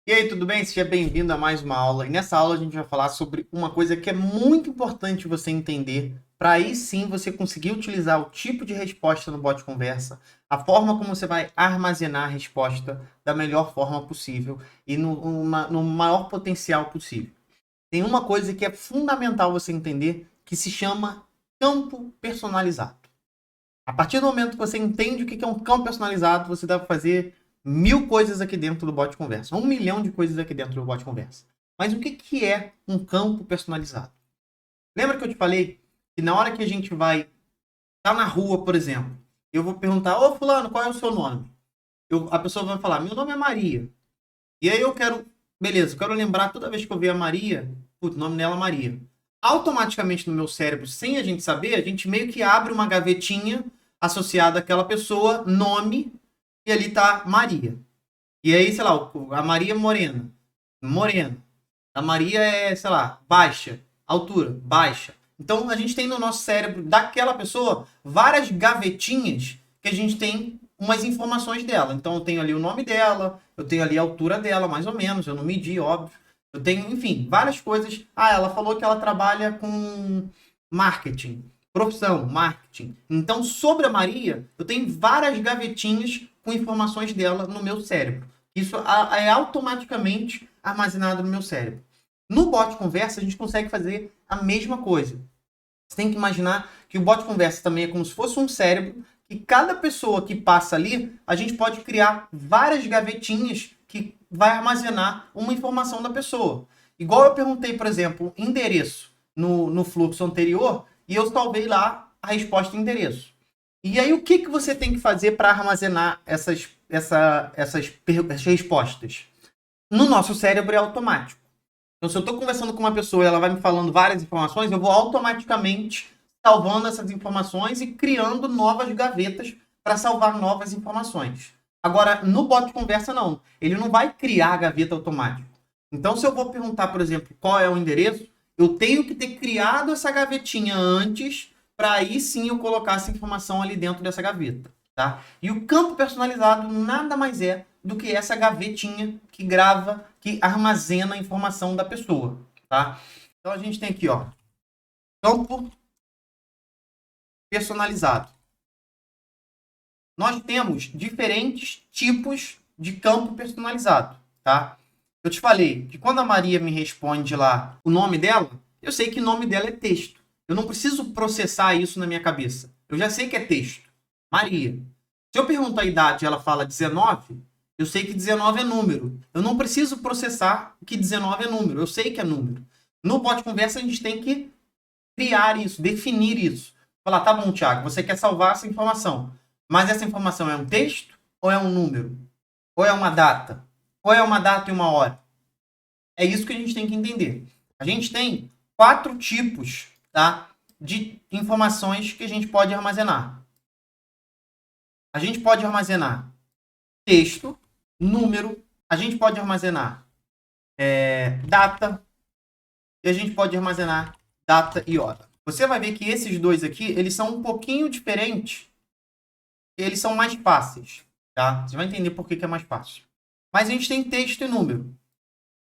E aí, tudo bem? Seja bem-vindo a mais uma aula. E nessa aula a gente vai falar sobre uma coisa que é muito importante você entender, para aí sim você conseguir utilizar o tipo de resposta no bot conversa, a forma como você vai armazenar a resposta da melhor forma possível e no maior potencial possível. Tem uma coisa que é fundamental você entender que se chama campo personalizado. A partir do momento que você entende o que é um campo personalizado, você deve fazer 1000 coisas aqui dentro do bot conversa, 1 milhão de coisas aqui dentro do bot conversa. Mas o que é um campo personalizado? Lembra que eu te falei que na hora que a gente vai estar na rua, por exemplo, eu vou perguntar: ô fulano, qual é o seu nome? A pessoa vai falar: meu nome é Maria. E aí eu quero, beleza, eu quero lembrar toda vez que eu ver a Maria, putz, o nome dela é Maria. Automaticamente no meu cérebro, sem a gente saber, a gente meio que abre uma gavetinha associada àquela pessoa, nome, e ali tá Maria. E aí, sei lá, a Maria é morena, morena. A Maria é, sei lá, baixa, altura, baixa. Então a gente tem no nosso cérebro daquela pessoa várias gavetinhas que a gente tem umas informações dela. Então eu tenho ali o nome dela, eu tenho ali a altura dela, mais ou menos, eu não medi, óbvio. Eu tenho, enfim, várias coisas. Ah, ela falou que ela trabalha com marketing, profissão, marketing. Então, sobre a Maria, eu tenho várias gavetinhas com informações dela no meu cérebro. Isso é automaticamente armazenado no meu cérebro. No bot conversa, a gente consegue fazer a mesma coisa. Você tem que imaginar que o bot conversa também é como se fosse um cérebro, que cada pessoa que passa ali, a gente pode criar várias gavetinhas que vai armazenar uma informação da pessoa. Igual eu perguntei, por exemplo, endereço no fluxo anterior, e eu salvei lá a resposta endereço. E aí, o que você tem que fazer para armazenar essas respostas? No nosso cérebro é automático. Então, se eu estou conversando com uma pessoa e ela vai me falando várias informações, eu vou automaticamente salvando essas informações e criando novas gavetas para salvar novas informações. Agora, no bot de conversa, não. Ele não vai criar a gaveta automática. Então, se eu vou perguntar, por exemplo, qual é o endereço, eu tenho que ter criado essa gavetinha antes para aí sim eu colocar essa informação ali dentro dessa gaveta. Tá? E o campo personalizado nada mais é do que essa gavetinha que grava, que armazena a informação da pessoa, tá? Então a gente tem aqui, ó, campo personalizado. Nós temos diferentes tipos de campo personalizado, tá? Eu te falei que quando a Maria me responde lá o nome dela, eu sei que o nome dela é texto. Eu não preciso processar isso na minha cabeça. Eu já sei que é texto. Maria. Se eu pergunto a idade e ela fala 19, eu sei que 19 é número. Eu não preciso processar que 19 é número. Eu sei que é número. No bot conversa, a gente tem que criar isso, definir isso. Falar, tá bom, Thiago, você quer salvar essa informação. Mas essa informação é um texto ou é um número? Ou é uma data? Ou é uma data e uma hora? É isso que a gente tem que entender. A gente tem 4 tipos, tá, de informações que a gente pode armazenar. A gente pode armazenar texto, número, a gente pode armazenar data e a gente pode armazenar data e hora. Você vai ver que esses dois aqui, eles são um pouquinho diferentes, eles são mais fáceis, tá? Você vai entender por que é mais fácil. Mas a gente tem texto e número.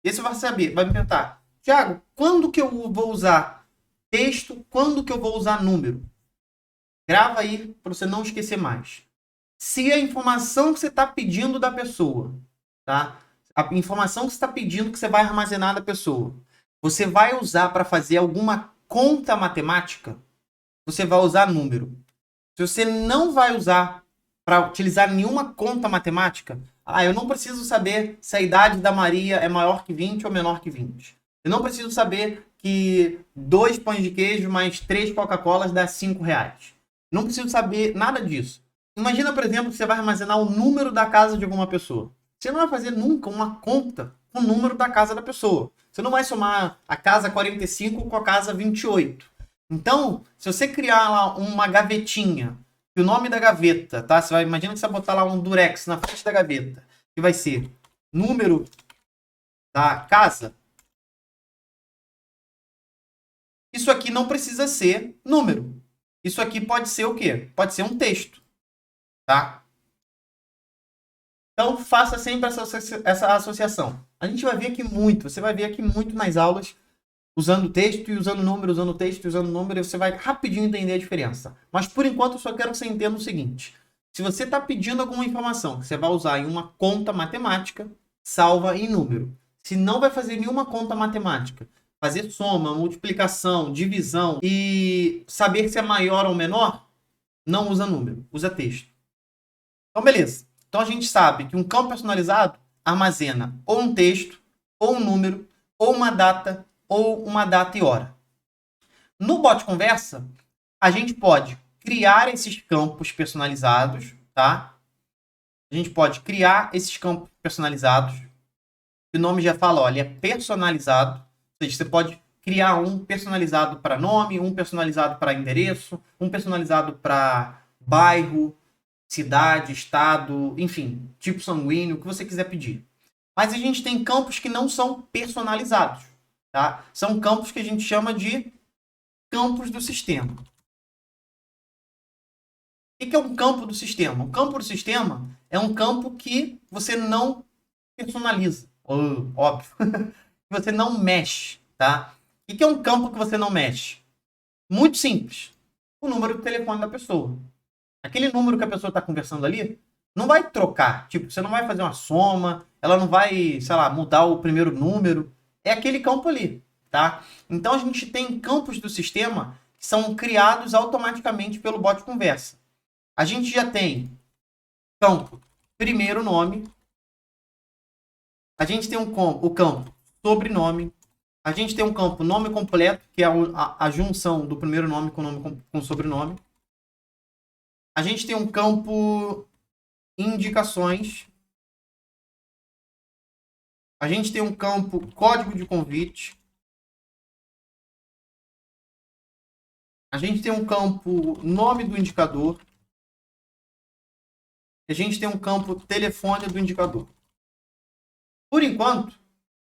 E você vai saber, vai me perguntar, Thiago, quando que eu vou usar texto, quando que eu vou usar número? Grava aí para você não esquecer mais. Se a informação que você está pedindo da pessoa, tá? A informação que você está pedindo que você vai armazenar da pessoa, você vai usar para fazer alguma conta matemática, você vai usar número. Se você não vai usar para utilizar nenhuma conta matemática, eu não preciso saber se a idade da Maria é maior que 20 ou menor que 20. Eu não preciso saber que 2 pães de queijo mais 3 Coca-Colas dá R$ 5. Não preciso saber nada disso. Imagina, por exemplo, que você vai armazenar o número da casa de alguma pessoa. Você não vai fazer nunca uma conta com o número da casa da pessoa. Você não vai somar a casa 45 com a casa 28. Então, se você criar lá uma gavetinha, que o nome da gaveta, tá? Você vai, imagina que você vai botar lá um durex na frente da gaveta, que vai ser número da casa. Isso aqui não precisa ser número. Isso aqui pode ser o quê? Pode ser um texto, tá? Então, faça sempre essa associação. A gente vai ver aqui muito, você vai ver aqui muito nas aulas, usando texto e usando número, usando texto e usando número, você vai rapidinho entender a diferença. Mas, por enquanto, eu só quero que você entenda o seguinte. Se você está pedindo alguma informação que você vai usar em uma conta matemática, salva em número. Se não vai fazer nenhuma conta matemática, fazer soma, multiplicação, divisão e saber se é maior ou menor, não usa número, usa texto. Então, beleza. Então, a gente sabe que um campo personalizado armazena ou um texto, ou um número, ou uma data e hora. No bot conversa, a gente pode criar esses campos personalizados, tá? A gente pode criar esses campos personalizados. O nome já fala, olha, é personalizado. Ou seja, você pode criar um personalizado para nome, um personalizado para endereço, um personalizado para bairro, cidade, estado, enfim, tipo sanguíneo, o que você quiser pedir. Mas a gente tem campos que não são personalizados, tá? São campos que a gente chama de campos do sistema. O que é um campo do sistema? O campo do sistema é um campo que você não personaliza, óbvio, que você não mexe, tá? O que é um campo que você não mexe? Muito simples. O número do telefone da pessoa. Aquele número que a pessoa está conversando ali, não vai trocar. Tipo, você não vai fazer uma soma, ela não vai, sei lá, mudar o primeiro número. É aquele campo ali, tá? Então, a gente tem campos do sistema que são criados automaticamente pelo bot conversa. A gente já tem campo primeiro nome. A gente tem o campo sobrenome. A gente tem um campo nome completo, que é a junção do primeiro nome com nome com sobrenome. A gente tem um campo indicações. A gente tem um campo código de convite. A gente tem um campo nome do indicador. A gente tem um campo telefone do indicador. Por enquanto,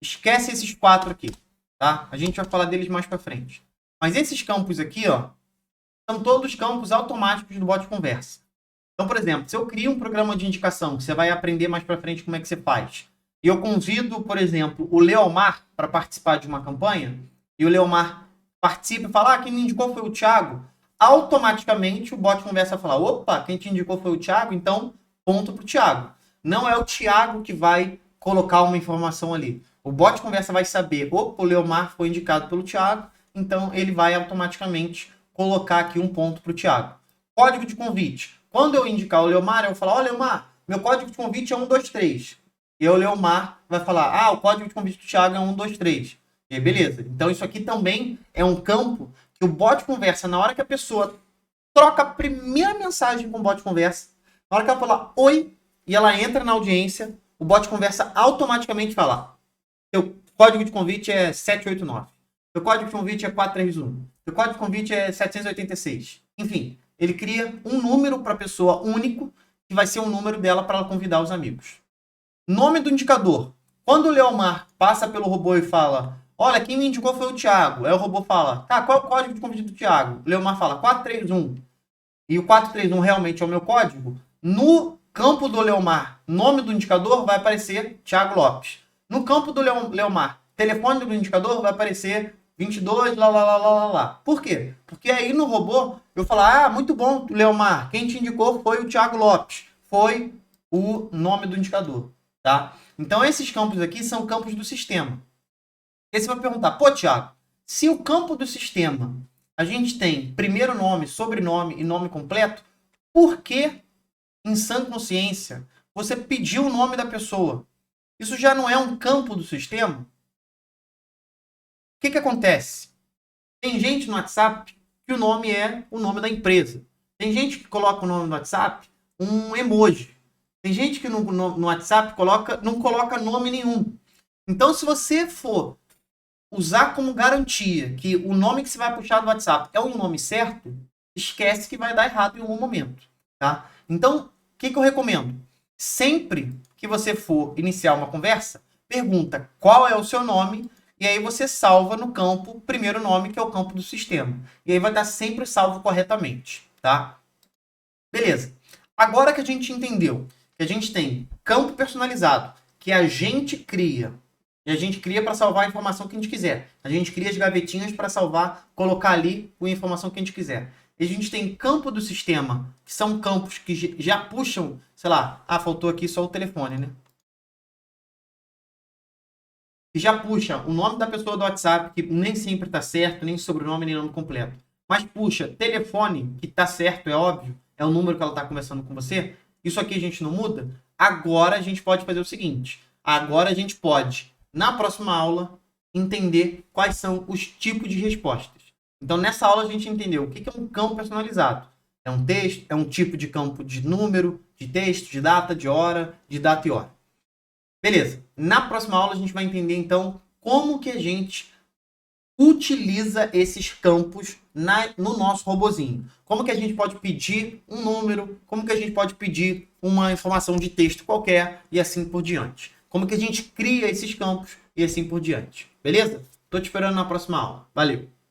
esquece esses 4 aqui, tá? A gente vai falar deles mais para frente. Mas esses campos aqui, ó, são todos campos automáticos do bot conversa. Então, por exemplo, se eu crio um programa de indicação, que você vai aprender mais para frente como é que você faz, e eu convido, por exemplo, o Leomar para participar de uma campanha, e o Leomar participa e fala, quem me indicou foi o Thiago, automaticamente o bot conversa falar, opa, quem te indicou foi o Thiago, então ponto para o Thiago. Não é o Thiago que vai colocar uma informação ali. O bot conversa vai saber, opa, o Leomar foi indicado pelo Thiago, então ele vai automaticamente colocar aqui um ponto para o Thiago. Código de convite. Quando eu indicar o Leomar, eu vou falar, ó, Leomar, meu código de convite é 123. E o Leomar vai falar, o código de convite do Thiago é 123. E aí, beleza. Então, isso aqui também é um campo que o bot conversa na hora que a pessoa troca a primeira mensagem com o bot conversa. Na hora que ela fala oi e ela entra na audiência, o bot conversa automaticamente fala, seu código de convite é 789. Seu código de convite é 431. Seu código de convite é 786. Enfim, ele cria um número para a pessoa único, que vai ser o número dela para ela convidar os amigos. Nome do indicador. Quando o Leomar passa pelo robô e fala, olha, quem me indicou foi o Thiago. Aí o robô fala, qual é o código de convite do Thiago? O Leomar fala, 431. E o 431 realmente é o meu código. No campo do Leomar, nome do indicador, vai aparecer Thiago Lopes. No campo do Leomar, telefone do indicador, vai aparecer 22, lá. Por quê? Porque aí no robô, eu falar, muito bom, Leomar, quem te indicou foi o Thiago Lopes. Foi o nome do indicador, tá? Então, esses campos aqui são campos do sistema. Aí você vai perguntar, pô, Thiago, se o campo do sistema a gente tem primeiro nome, sobrenome e nome completo, por que, em sã consciência, você pediu o nome da pessoa? Isso já não é um campo do sistema? O que acontece? Tem gente no WhatsApp que o nome é o nome da empresa. Tem gente que coloca o nome no WhatsApp um emoji. Tem gente que no WhatsApp não coloca nome nenhum. Então, se você for usar como garantia que o nome que você vai puxar do WhatsApp é o nome certo, esquece que vai dar errado em algum momento, tá? Então, o que eu recomendo? Sempre que você for iniciar uma conversa, pergunta qual é o seu nome e aí você salva no campo primeiro nome, que é o campo do sistema. E aí vai estar sempre salvo corretamente, tá? Beleza. Agora que a gente entendeu que a gente tem campo personalizado, que a gente cria. E a gente cria para salvar a informação que a gente quiser. A gente cria as gavetinhas para salvar, colocar ali a informação que a gente quiser. E a gente tem campo do sistema, que são campos que já puxam, sei lá, faltou aqui só o telefone, né? Que já puxa o nome da pessoa do WhatsApp, que nem sempre está certo, nem sobrenome, nem nome completo. Mas puxa, telefone, que está certo, é óbvio, é o número que ela está conversando com você. Isso aqui a gente não muda. Agora a gente pode fazer o seguinte. Agora a gente pode, na próxima aula, entender quais são os tipos de respostas. Então, nessa aula a gente entendeu o que é um campo personalizado. É um texto, é um tipo de campo de número, de texto, de data, de hora, de data e hora. Beleza. Na próxima aula a gente vai entender, então, como que a gente utiliza esses campos no nosso robozinho. Como que a gente pode pedir um número, como que a gente pode pedir uma informação de texto qualquer e assim por diante. Como que a gente cria esses campos e assim por diante. Beleza? Tô te esperando na próxima aula. Valeu!